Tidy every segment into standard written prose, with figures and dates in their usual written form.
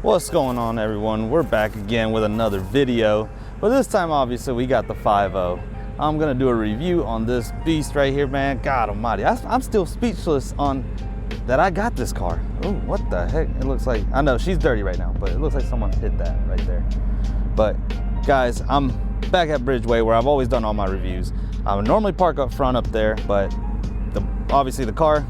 What's going on, everyone? We're back again with another video, but this time obviously we got the 5.0. I'm gonna do a review on this beast right here, man. God almighty, I'm still speechless on that I got this car. Oh, what the heck? It looks like, I know she's dirty right now, but it looks like someone hit that right there. But guys, I'm back at Bridgeway where I've always done all my reviews. I would normally park up front up there, but obviously the car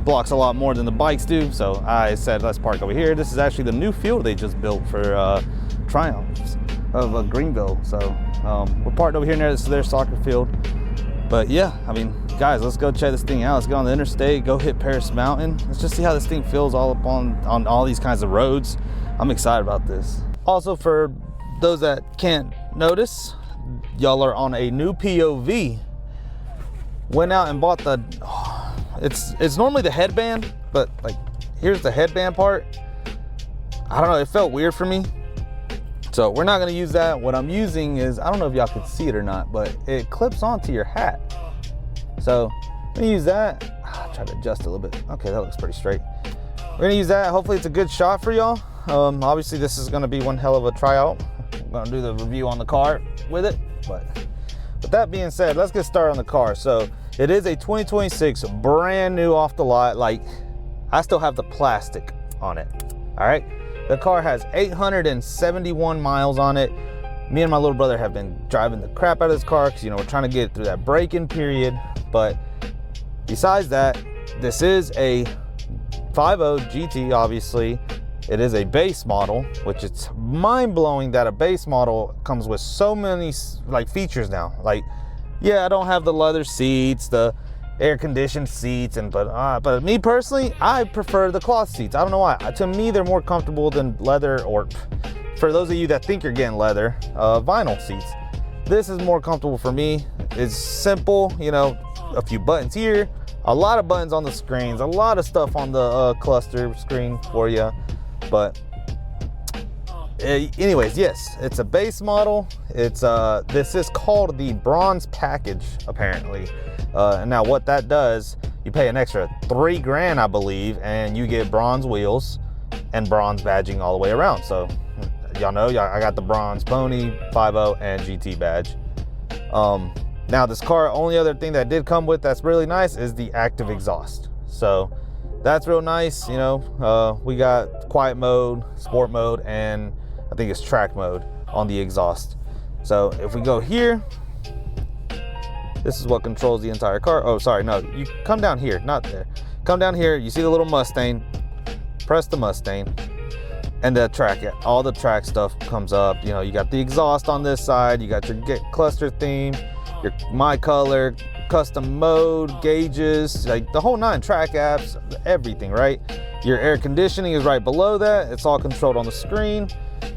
blocks a lot more than the bikes do, so I said let's park over here. This is actually the new field they just built for Triumphs of Greenville, so we're parked over here near their soccer field. But yeah, I mean, guys, let's go check this thing out. Let's go on the interstate, go hit Paris Mountain. Let's just see how this thing feels all up on all these kinds of roads. I'm excited about this. Also, for those that can't notice, y'all are on a new POV. Went out and bought the it's normally the headband, but like here's the headband part. I don't know, it felt weird for me, so we're not going to use that. What I'm using is, I don't know if y'all can see it or not, but it clips onto your hat. So I'm going to use that. I'll try to adjust it a little bit. Okay, that looks pretty straight. We're going to use that. Hopefully it's a good shot for y'all. Obviously this is going to be one hell of a tryout. I'm going to do the review on the car with it, but with that being said, let's get started on the car. So it is a 2026 brand new off the lot. Like, I still have the plastic on it. All right, the car has 871 miles on it. Me and my little brother have been driving the crap out of this car because, you know, we're trying to get through that break-in period. But besides that, this is a 5.0 GT. Obviously it is a base model, which it's mind-blowing that a base model comes with so many like features now. Like, yeah, I don't have the leather seats, the air-conditioned seats, but me personally, I prefer the cloth seats. I don't know why. To me, they're more comfortable than leather, or for those of you that think you're getting leather, vinyl seats. This is more comfortable for me. It's simple, you know, a few buttons here, a lot of buttons on the screens, a lot of stuff on the cluster screen for you. But anyways, yes, it's a base model. It's this is called the bronze package, apparently. And now what that does, you pay an extra $3 grand, I believe, and you get bronze wheels and bronze badging all the way around. So y'all know, I got the bronze pony, 5.0, and GT badge. Now this car, only other thing that did come with that's really nice is the active exhaust. So that's real nice. You know, we got quiet mode, sport mode, and I think it's track mode on the exhaust. So if we go here, this is what controls the entire car. Oh, sorry, no, you come down here, not there. Come down here, you see the little Mustang, press the Mustang, and the track, all the track stuff comes up. You know, you got the exhaust on this side, you got your cluster theme, your my color, custom mode, gauges, like the whole nine, track apps, everything, right? Your air conditioning is right below that. It's all controlled on the screen.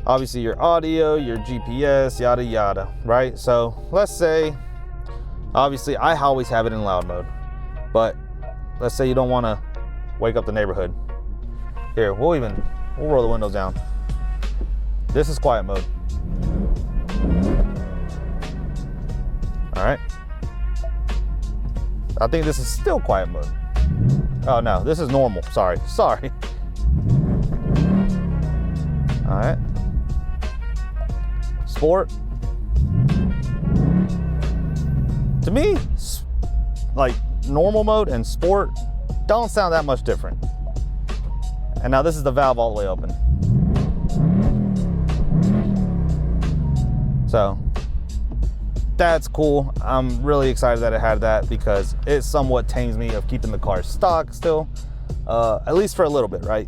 Obviously your audio, your GPS, yada yada, right? So let's say, obviously I always have it in loud mode, but let's say you don't want to wake up the neighborhood. Here, we'll roll the windows down. This is quiet mode. All right, I think this is still quiet mode. Oh no, this is normal. Sorry. All right, sport. To me, like normal mode and sport don't sound that much different. And now this is the valve all the way open. So that's cool. I'm really excited that it had that because it somewhat tames me of keeping the car stock still, at least for a little bit, right?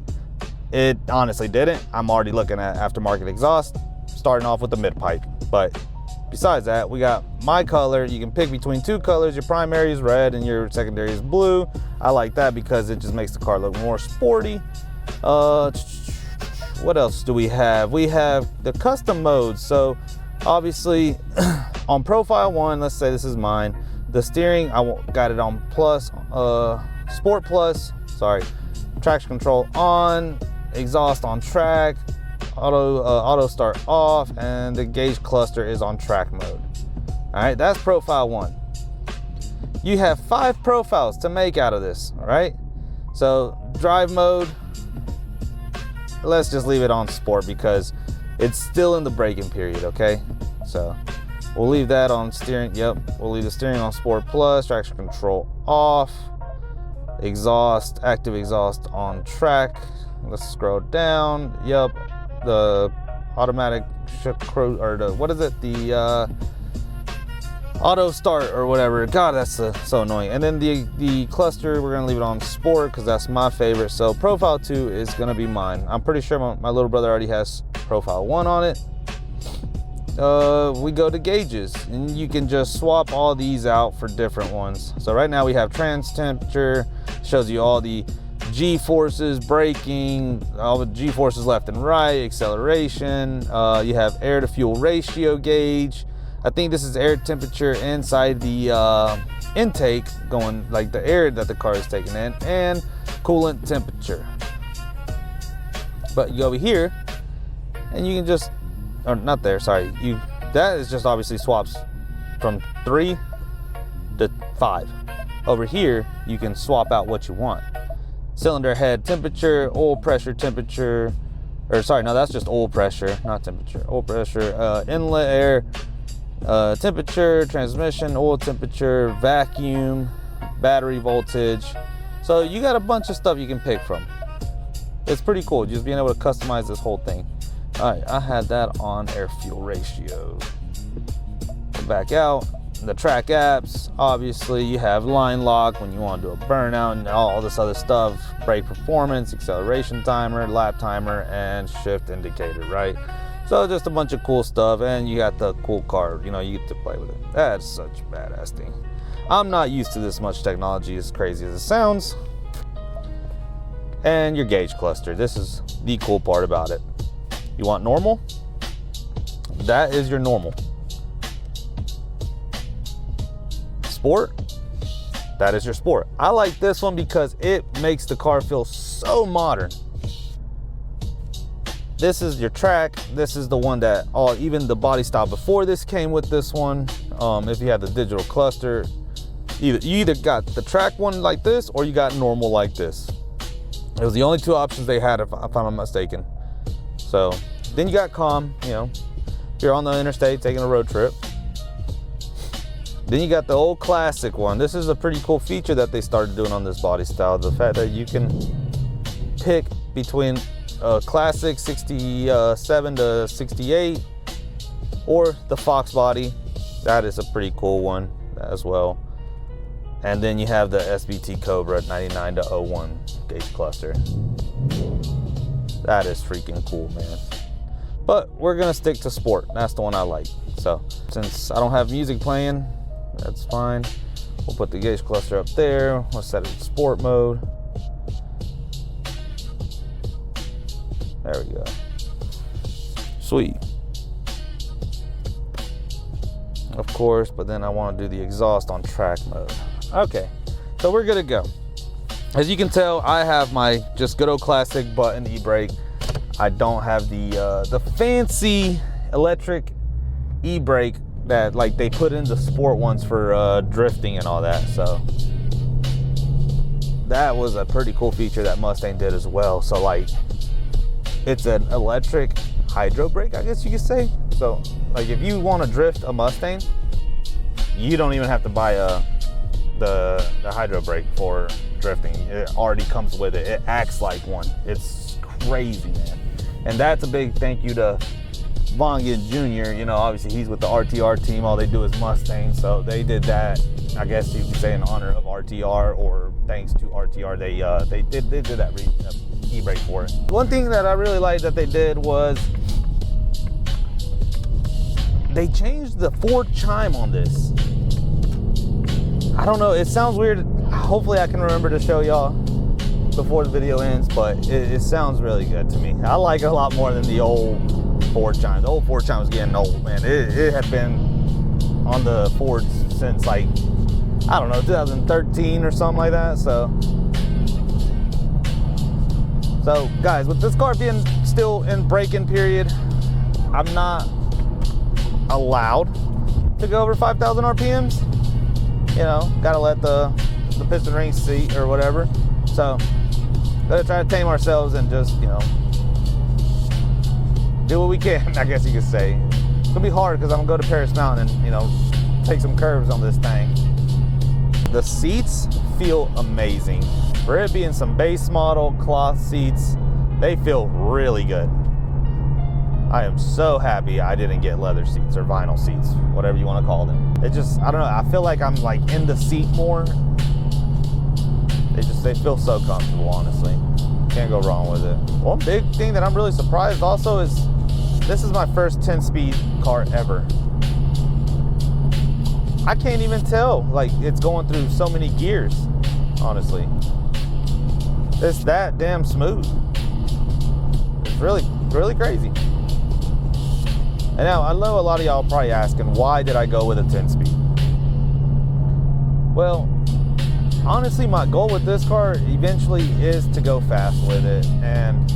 It honestly didn't. I'm already looking at aftermarket exhaust, starting off with the mid pipe. But besides that, we got my color. You can pick between two colors. Your primary is red and your secondary is blue. I like that because it just makes the car look more sporty. What else do we have? We have the custom modes. So obviously on profile 1, let's say this is mine, the steering, I got it on plus, sport plus, sorry, traction control on, exhaust on track, auto start off, and the gauge cluster is on track mode. All right, that's profile 1. You have 5 profiles to make out of this. All right, so drive mode, let's just leave it on sport because it's still in the braking period, okay? So we'll leave that on steering. Yep, we'll leave the steering on sport plus, traction control off, exhaust, active exhaust on track. Let's scroll down. Yep, the automatic or the, what is it? The auto start or whatever. God, that's so annoying. And then the cluster, we're gonna leave it on sport because that's my favorite. So profile 2 is gonna be mine. I'm pretty sure my little brother already has profile 1 on it. We go to gauges, and you can just swap all these out for different ones. So right now we have trans temperature, shows you all the G forces, braking, all the G forces left and right, acceleration. You have air to fuel ratio gauge. I think this is air temperature inside the intake, going like the air that the car is taking in, and coolant temperature. But you go over here and you can just, or not there, sorry, that is just obviously swaps from 3 to 5. Over here you can swap out what you want. Cylinder head temperature, oil pressure temperature, or sorry, no, that's just oil pressure, not temperature. Oil pressure, inlet air temperature, transmission oil temperature, vacuum, battery voltage. So you got a bunch of stuff you can pick from. It's pretty cool just being able to customize this whole thing. All right, I had that on air fuel ratio. Back out. The track apps, obviously you have line lock when you want to do a burnout and all this other stuff, brake performance, acceleration timer, lap timer, and shift indicator, right? So just a bunch of cool stuff, and you got the cool car, you know, you get to play with it. That's such a badass thing. I'm not used to this much technology, as crazy as it sounds. And your gauge cluster, this is the cool part about it. You want normal? That is your normal. Sport, that is your sport. I like this one because it makes the car feel so modern. This is your track. This is the one that even the body style before this came with this one. If you have the digital cluster, you either got the track one like this or you got normal like this. It was the only two options they had, if I'm not mistaken. So then you got calm, you know, if you're on the interstate taking a road trip. Then you got the old classic one. This is a pretty cool feature that they started doing on this body style. The fact that you can pick between classic 67 to 68 or the Fox body. That is a pretty cool one as well. And then you have the SBT Cobra 99 to 01 gauge cluster. That is freaking cool, man. But we're gonna stick to sport. That's the one I like. So since I don't have music playing, that's fine. We'll put the gauge cluster up there. We'll set it to sport mode. There we go. Sweet. Of course, but then I want to do the exhaust on track mode. Okay, so we're good to go. As you can tell, I have my just good old classic button e-brake. I don't have the fancy electric e-brake that like they put in the sport ones for drifting and all that. So that was a pretty cool feature that Mustang did as well. So like it's an electric hydro brake, I guess you could say. So like if you want to drift a Mustang, you don't even have to buy the hydro brake for drifting. It already comes with it. It acts like one. It's crazy, man. And that's a big thank you to Vonnegut Jr. You know, obviously he's with the RTR team. All they do is Mustang, so they did that. I guess you could say in honor of RTR, or thanks to RTR, they did that e-brake for it. One thing that I really liked that they did was they changed the Ford chime on this. I don't know, it sounds weird. Hopefully I can remember to show y'all before the video ends, but it sounds really good to me. I like it a lot more than the old Ford chime. The old Ford chime was getting old, man. It had been on the Fords since like, I don't know, 2013 or something like that. So guys, with this car being still in braking period, I'm not allowed to go over 5,000 RPMs. You know, gotta let the piston rings seat or whatever. So gotta try to tame ourselves and just, you know, do what we can, I guess you could say. It's gonna be hard because I'm gonna go to Paris Mountain and, you know, take some curves on this thing. The seats feel amazing. For it being some base model cloth seats, they feel really good. I am so happy I didn't get leather seats or vinyl seats, whatever you want to call them. It just, I don't know, I feel like I'm like in the seat more. They feel so comfortable, honestly. Can't go wrong with it. One big thing that I'm really surprised also is this is my first 10-speed car ever. I can't even tell, like, it's going through so many gears, honestly. It's that damn smooth. It's really, really crazy. And now, I know a lot of y'all probably asking, why did I go with a 10-speed? Well, honestly, my goal with this car eventually is to go fast with it. And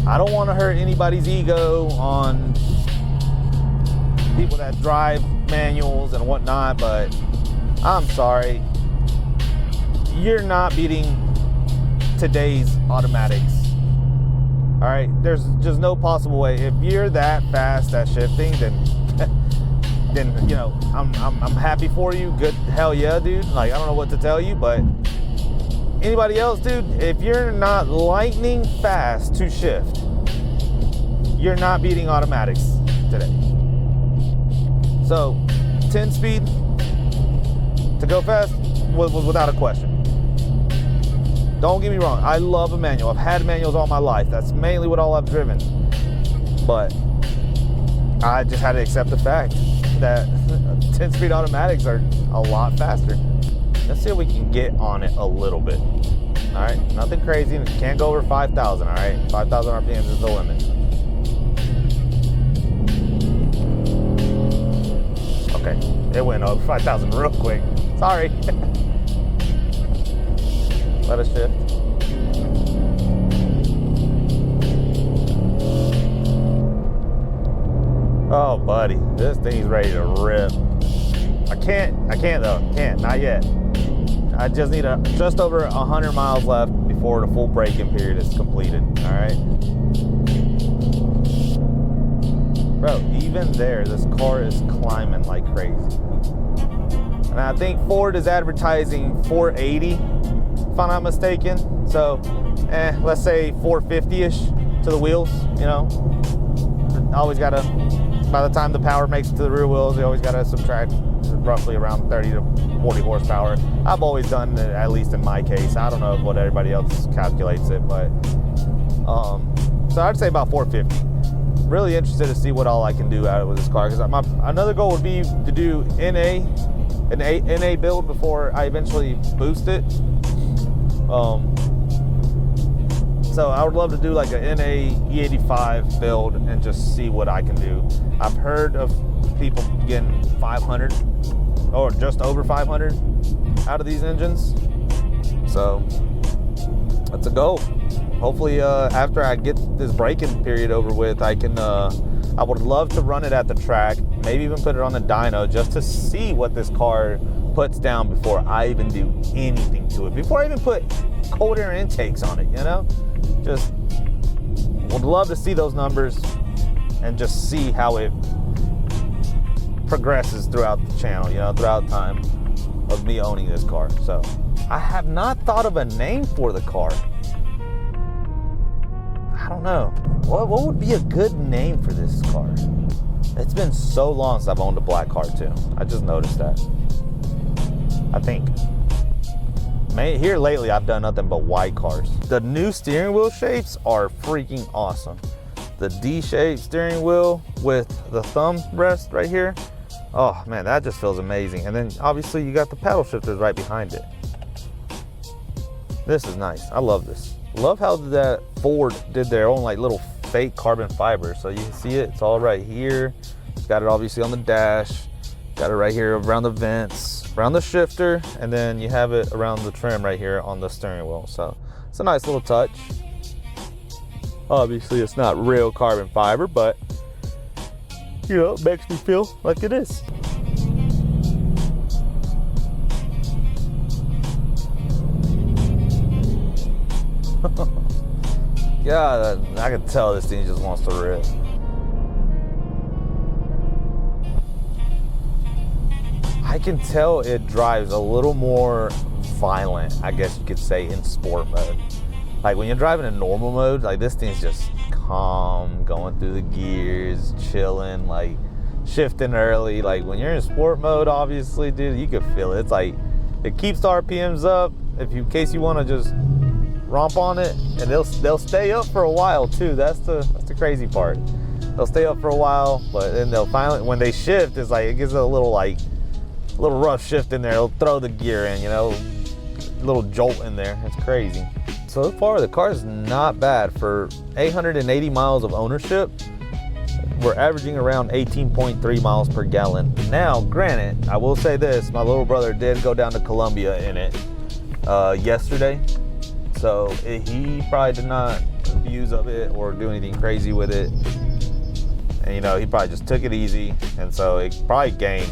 I don't want to hurt anybody's ego on people that drive manuals and whatnot, but I'm sorry. You're not beating today's automatics. All right, there's just no possible way. If you're that fast at shifting, then you know, I'm happy for you. Good, hell yeah, dude. Like, I don't know what to tell you, but anybody else, dude, if you're not lightning fast to shift, you're not beating automatics today. So 10 speed to go fast was without a question. Don't get me wrong, I love a manual. I've had manuals all my life. That's mainly what all I've driven. But I just had to accept the fact that 10-speed automatics are a lot faster. Let's see if we can get on it a little bit. All right, nothing crazy. Can't go over 5,000, all right? 5,000 RPMs is the limit. Okay, it went over 5,000 real quick. Sorry. Let us shift. Oh, buddy, this thing's ready to rip. I can't though, not yet. I just need just over 100 miles left before the full braking period is completed, all right? Bro, even there, this car is climbing like crazy. And I think Ford is advertising 480, if I'm not mistaken. So, let's say 450-ish to the wheels, you know? Always gotta, by the time the power makes it to the rear wheels, you always gotta subtract roughly around 30 to 40 horsepower. I've always done it, at least in my case. I don't know what everybody else calculates it, but, so I'd say about 450. Really interested to see what all I can do out of with this car, because another goal would be to do an NA build before I eventually boost it. So I would love to do like a NA E85 build and just see what I can do. I've heard of people getting 500 or just over 500 out of these engines. So that's a goal. Hopefully after I get this braking period over with, I would love to run it at the track, maybe even put it on the dyno just to see what this car puts down before I even do anything to it. Before I even put cold air intakes on it, you know? Just would love to see those numbers and just see how it progresses throughout the channel, you know, throughout time of me owning this car. So I have not thought of a name for the car. I don't know. What would be a good name for this car? It's been so long since I've owned a black car too. I just noticed that. I think. Here lately, I've done nothing but white cars. The new steering wheel shapes are freaking awesome. The D-shaped steering wheel with the thumb rest right here. Oh man, that just feels amazing. And then obviously you got the paddle shifters right behind it. This is nice. I love this. Love how that Ford did their own like little fake carbon fiber. So you can see it, it's all right here. It's got it obviously on the dash. Got it right here around the vents, around the shifter, and then you have it around the trim right here on the steering wheel. So it's a nice little touch. Obviously it's not real carbon fiber, but you know, it makes me feel like it is. God, I can tell this thing just wants to rip. I can tell it drives a little more violent, I guess you could say, in sport mode. Like when you're driving in normal mode, like this thing's just calm, going through the gears, chilling, like shifting early. Like when you're in sport mode, obviously, dude, you can feel it. It's like it keeps the RPMs up in case you want to just romp on it, and they'll stay up for a while too. That's the crazy part. They'll stay up for a while, but then they'll finally, when they shift, it's like it gives it a little rough shift in there. It'll throw the gear in, you know, a little jolt in there. It's crazy. So far, the car is not bad for 880 miles of ownership. We're averaging around 18.3 miles per gallon. Now, granted, I will say this: my little brother did go down to Colombia in it yesterday. So he probably did not abuse of it or do anything crazy with it. And, you know, he probably just took it easy. And so it probably gained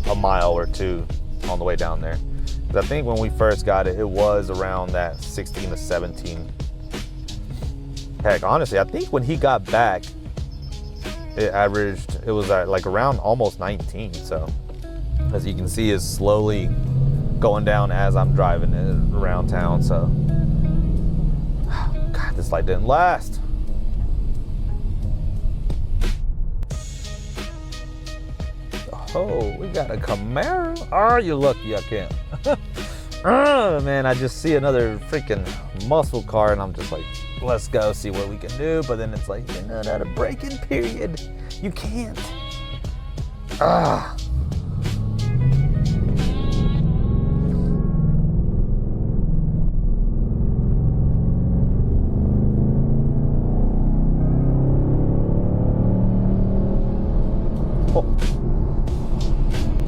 a mile or two on the way down there. Because I think when we first got it, it was around that 16 to 17. Heck, honestly, I think when he got back, it was at like around almost 19. So as you can see, it's slowly going down as I'm driving it around town. So God, this light didn't last. Oh, we got a Camaro. Oh, you're lucky I can't. Oh man, I just see another freaking muscle car and I'm just like, let's go see what we can do. But then it's like, you're not at a braking period. You can't. Ah.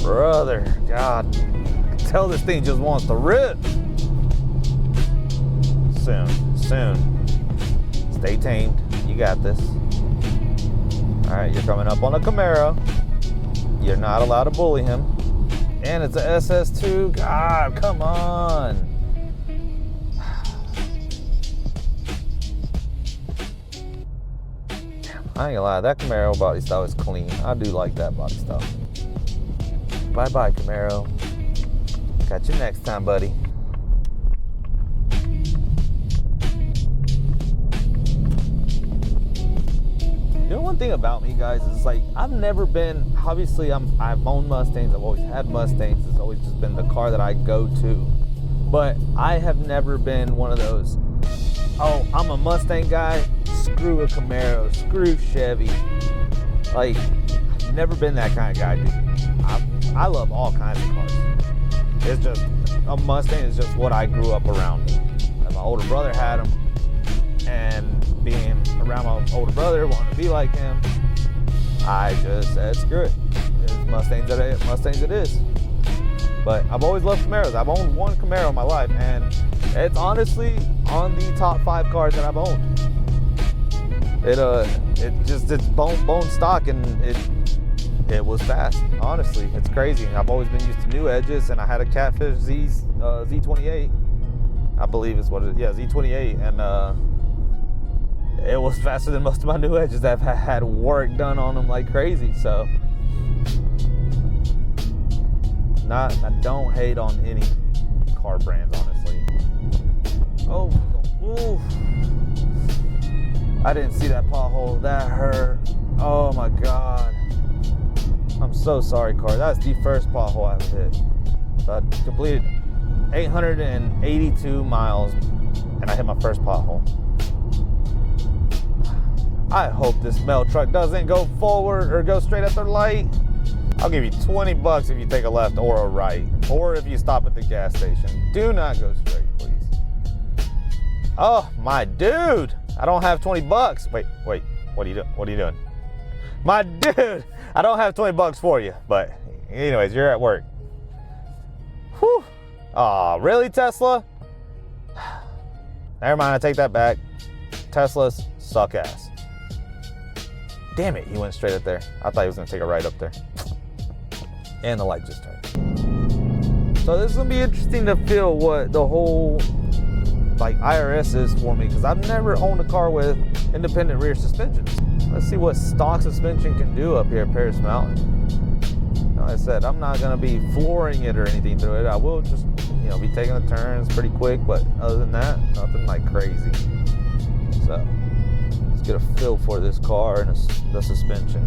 Brother, God, I can tell this thing just wants to rip. Soon. Stay tamed. You got this. All right, you're coming up on a Camaro. You're not allowed to bully him. And it's a SS2. God, come on. I ain't gonna lie, that Camaro body style is clean. I do like that body style. Bye-bye, Camaro. Catch you next time, buddy. You know, one thing about me, guys, is like I've never been, obviously I've owned Mustangs, I've always had Mustangs, it's always just been the car that I go to. But I have never been one of those, oh, I'm a Mustang guy, screw a Camaro, screw Chevy. Like, I've never been that kind of guy, dude. I love all kinds of cars. It's just, a Mustang is just what I grew up around. And my older brother had them, and being around my older brother, wanting to be like him, I just said, screw it. It's Mustangs it is. But I've always loved Camaros. I've owned one Camaro in my life, and it's honestly on the top 5 cars that I've owned. It's bone stock, and it was fast. Honestly, it's crazy. I've always been used to new edges, and I had a Catfish Z28. I believe is what it is. Yeah, Z28, and it was faster than most of my new edges that have had work done on them like crazy. So, I don't hate on any car brands, honestly. Oh, ooh. I didn't see that pothole. That hurt. Oh my God. I'm so sorry, car. That's the first pothole I've hit. So I completed 882 miles, and I hit my first pothole. I hope this mail truck doesn't go forward or go straight at the light. I'll give you $20 if you take a left or a right, or if you stop at the gas station. Do not go straight, please. Oh, my dude. I don't have $20. Wait. What are you doing? My dude, I don't have $20 for you. But anyways, you're at work. Whew. Aw, really, Tesla? Never mind, I take that back. Teslas suck ass. Damn it, he went straight up there. I thought he was gonna take a right up there. And the light just turned. So this is gonna be interesting to feel what the whole like IRS is for me, because I've never owned a car with independent rear suspensions. Let's see what stock suspension can do up here at Paris Mountain. Like I said, I'm not gonna be flooring it or anything through it. I will just, you know, be taking the turns pretty quick, but other than that, nothing like crazy. So let's get a feel for this car and the suspension.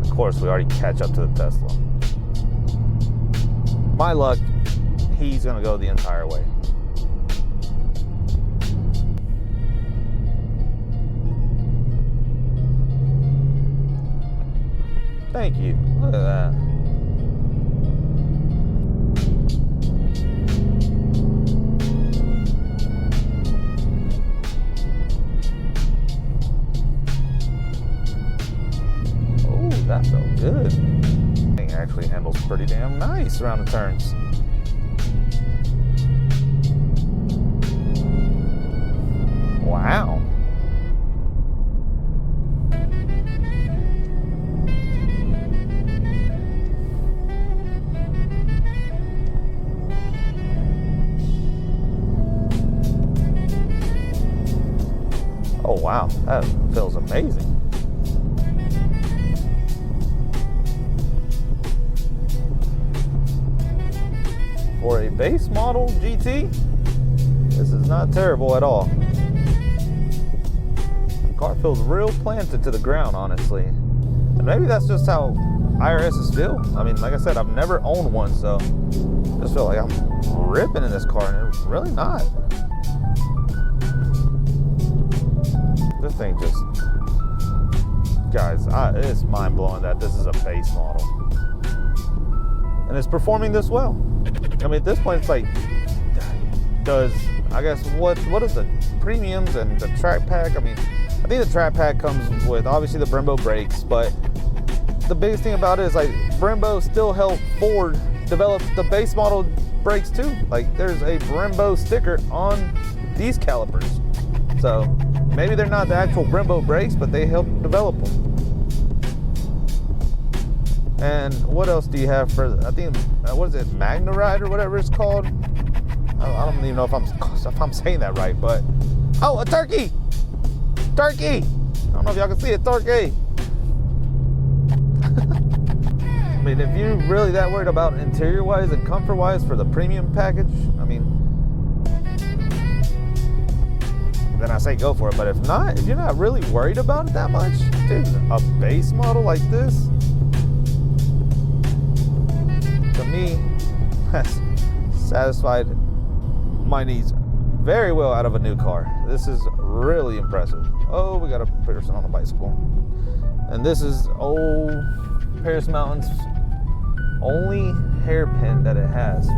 Of course, we already catch up to the Tesla. My luck, he's gonna go the entire way. Thank you. Look at that. Oh, that felt good. Thing actually handles pretty damn nice around the turns. Wow. Oh wow, that feels amazing. For a base model GT, this is not terrible at all. The car feels real planted to the ground, honestly. And maybe that's just how IRSs feel. I mean, like I said, I've never owned one, so I just feel like I'm ripping in this car, and it's really not. This thing just, guys, it's mind-blowing that this is a base model. And it's performing this well. I mean, at this point, it's like, I guess, what is the premiums and the track pack? I mean, I think the track pack comes with, obviously, the Brembo brakes, but the biggest thing about it is, like, Brembo still helped Ford develop the base model brakes, too. Like, there's a Brembo sticker on these calipers. So maybe they're not the actual Brembo brakes, but they helped develop them. And what else do you have for, I think, what is it, Magnaride or whatever it's called? I don't even know if I'm saying that right, but, oh, a turkey! Turkey! I don't know if y'all can see it, turkey! I mean, if you're really that worried about interior-wise and comfort-wise for the premium package, I mean, then I say go for it. But if not, if you're not really worried about it that much, dude, a base model like this, to me, has satisfied my needs very well out of a new car. This is really impressive. Oh, we got a person on a bicycle. And this is old Paris Mountain's only hairpin that it has.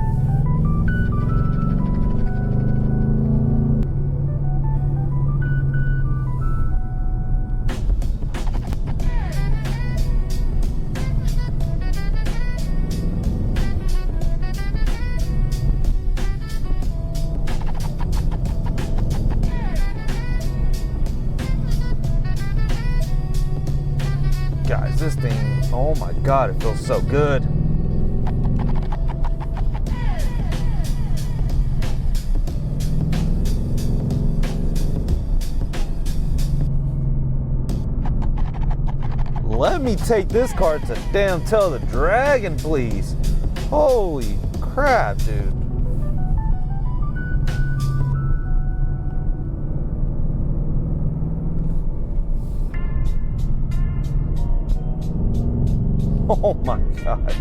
Guys, this thing, oh my God, it feels so good. Let me take this car to damn Tell the Dragon, please. Holy crap, dude. Oh my God.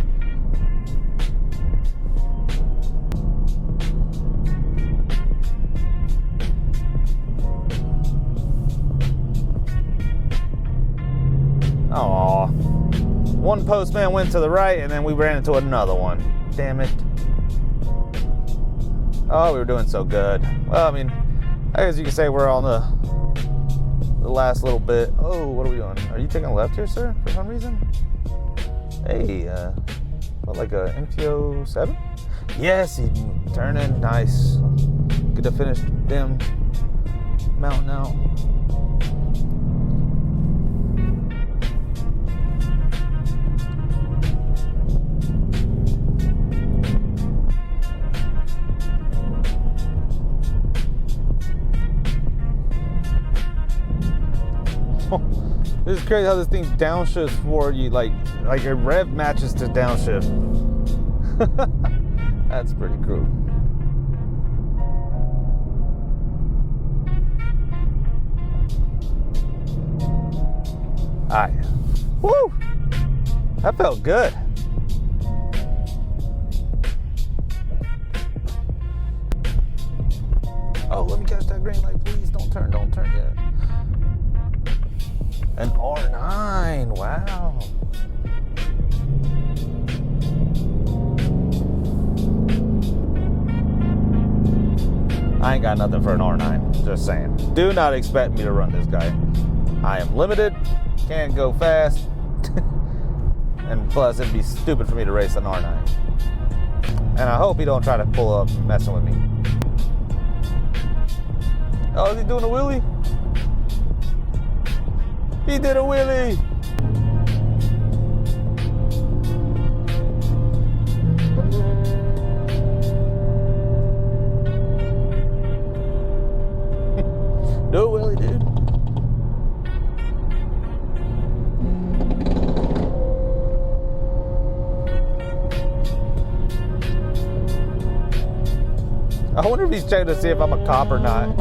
Aw. One postman went to the right and then we ran into another one. Damn it. Oh, we were doing so good. Well, I mean, I guess you could say we're on the last little bit. Oh, what are we doing? Are you taking a left here, sir, for some reason? Hey, what, like a MTO 7? Yes, he's turning nice. Get to finish them mountain out. crazy how this thing downshifts for you, like your rev matches to downshift. That's pretty cool. All right. Woo! That felt good. Oh, let me catch that green light, please. Don't turn yet. An R9, wow. I ain't got nothing for an R9, just saying. Do not expect me to run this guy. I am limited, can't go fast, and plus it'd be stupid for me to race an R9. And I hope he don't try to pull up messing with me. Oh, is he doing a wheelie? He did a wheelie! Do a wheelie, dude. I wonder if he's checking to see if I'm a cop or not.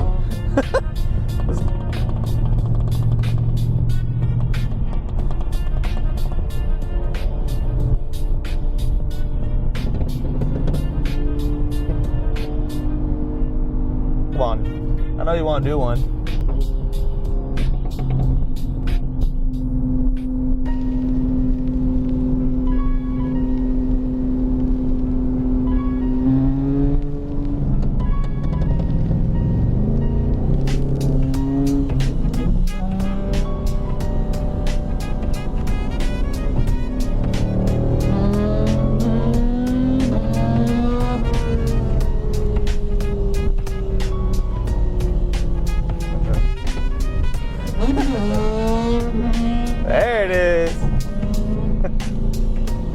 Come on. I know you want to do one. There it is.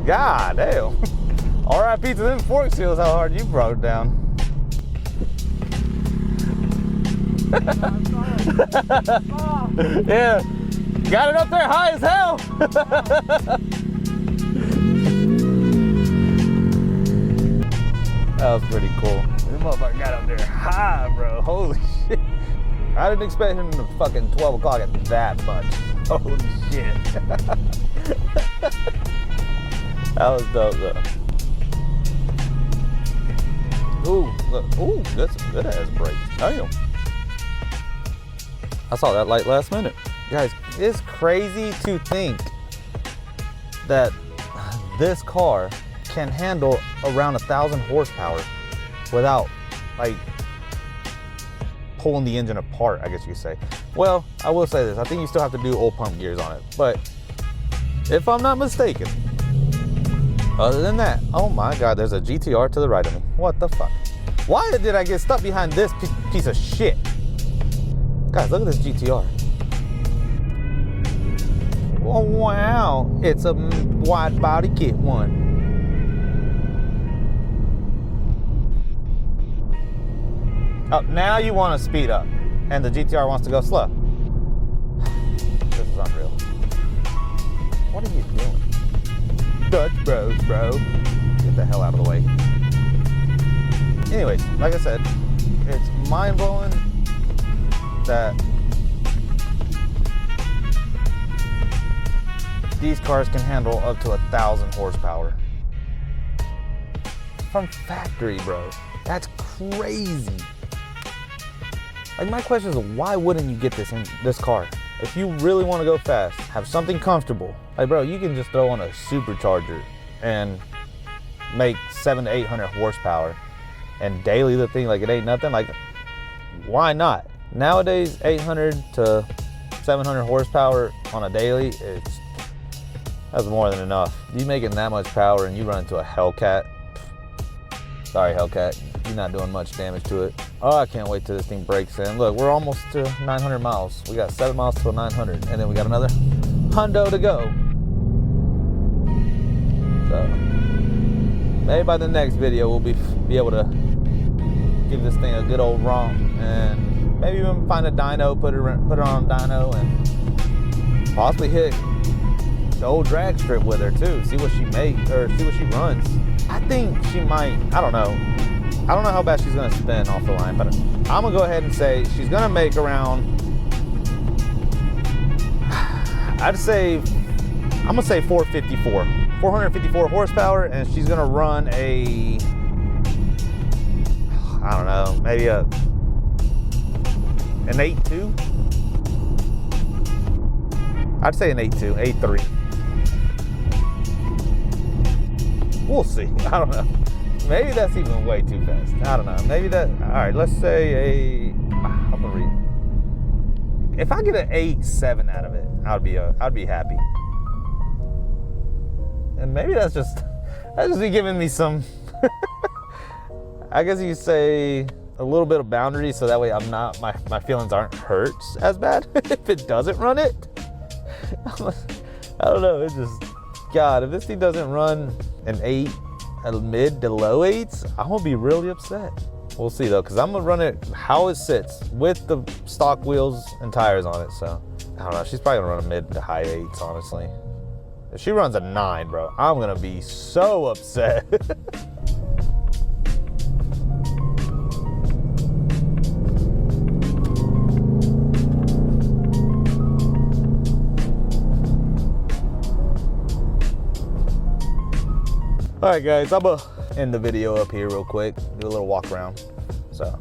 God damn. R.I.P. to them fork seals, how hard you brought it down. Yeah. Got it up there high as hell. That was pretty cool. This motherfucker got up there high, bro. Holy shit. I didn't expect him to fucking 12 o'clock at that much. Holy shit. That was dope though. Ooh, look. Ooh, that's a good ass brake. Damn. I saw that light last minute. Guys, it's crazy to think that this car can handle around 1,000 horsepower without, like, pulling the engine apart, I guess you could say. Well, I will say this. I think you still have to do oil pump gears on it. But if I'm not mistaken, other than that, oh my God, there's a GTR to the right of me. What the fuck? Why did I get stuck behind this piece of shit? Guys, look at this GTR. Oh, wow. It's a wide body kit one. Oh, now you want to speed up, and the GTR wants to go slow. This is unreal. What are you doing? Dutch bros, bro. Get the hell out of the way. Anyways, like I said, it's mind-blowing that these cars can handle up to 1,000 horsepower. From factory, bro. That's crazy. Like, my question is, why wouldn't you get this car? If you really want to go fast, have something comfortable. Like, bro, you can just throw on a supercharger and make 700 to 800 horsepower and daily the thing like it ain't nothing. Like, why not? Nowadays, 800 to 700 horsepower on a daily, that's more than enough. You making that much power and you run into a Hellcat. Sorry, Hellcat. You're not doing much damage to it. Oh, I can't wait till this thing breaks in. Look, we're almost to 900 miles. We got 7 miles till 900, and then we got another hundo to go. So maybe by the next video we'll be able to give this thing a good old romp, and maybe even find a dyno, put it on a dyno, and Possibly hit the old drag strip with her too. See what she makes, or see what she runs. I think she might, I don't know. I don't know how bad she's gonna spin off the line, but I'm gonna go ahead and say she's gonna make around, I'm gonna say 454 horsepower, and she's gonna run a, I don't know, maybe an 8.2. I'd say an 8.2, 8.3. We'll see. I don't know. Maybe that's even way too fast. I don't know. Maybe that. All right. Let's say I'm gonna read. If I get an 8.7 out of it, I'd be happy. And maybe that's just be giving me some. I guess you could say a little bit of boundary, so that way I'm not, my feelings aren't hurt as bad if it doesn't run it. I don't know. It's just, God, if this thing doesn't run an 8, a mid to low 8s, I'm gonna be really upset. We'll see though, because I'm gonna run it how it sits with the stock wheels and tires on it. So I don't know. She's probably gonna run a mid to high 8s, honestly. If she runs a 9, bro, I'm gonna be so upset. All right, guys, I'm gonna end the video up here real quick, do a little walk around. So